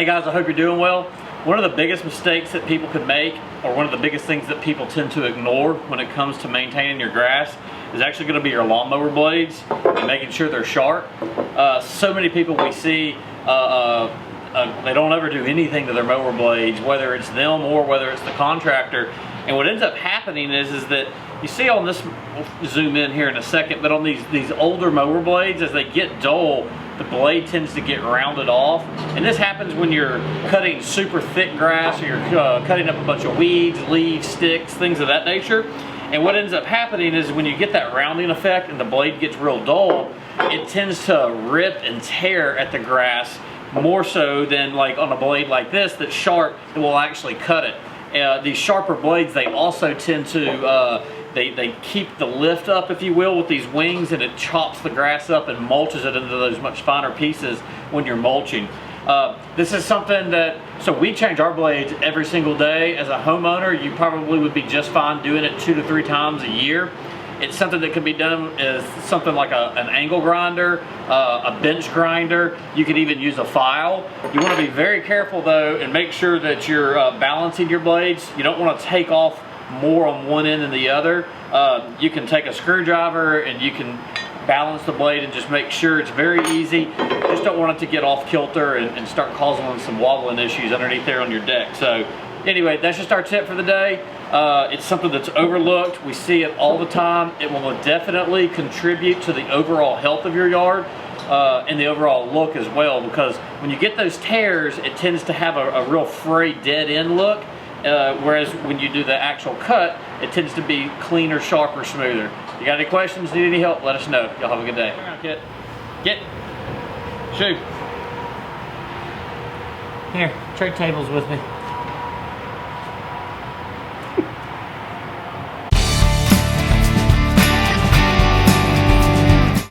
Hey guys, I hope you're doing well. One of the biggest mistakes that people could make, or one of the biggest things that people tend to ignore when it comes to maintaining your grass, is actually going to be your lawnmower blades and making sure they're sharp. So many people we see, they don't ever do anything to their mower blades, whether it's them or whether it's the contractor. And what ends up happening is that you see on this, we'll zoom in here in a second, but on these older mower blades, as they get dull, the blade tends to get rounded off. And this happens when you're cutting super thick grass, or you're cutting up a bunch of weeds, leaves, sticks, things of that nature. And what ends up happening is when you get that rounding effect and the blade gets real dull, it tends to rip and tear at the grass more so than like on a blade like this that's sharp that will actually cut it. These sharper blades, they also tend to they keep the lift up, if you will, with these wings, and it chops the grass up and mulches it into those much finer pieces when you're mulching. This is something that, so we change our blades every single day. As a homeowner, you probably would be just fine doing it 2 to 3 times a year. It's something that can be done as something like an angle grinder, a bench grinder. You could even use a file. You want to be very careful though and make sure that you're balancing your blades. You don't want to take off more on one end than the other. You can take a screwdriver and you can balance the blade and just make sure it's very easy. Just don't want it to get off kilter and start causing some wobbling issues underneath there on your deck. So anyway, that's just our tip for the day. It's something that's overlooked. We see it all the time. It will definitely contribute to the overall health of your yard and the overall look as well, because when you get those tears, it tends to have a real frayed, dead end look. Whereas when you do the actual cut, it tends to be cleaner, sharper, smoother. You got any questions, need any help, let us know. Y'all have a good day. Come on, kid. Get. Shoot. Here, trade tables with me.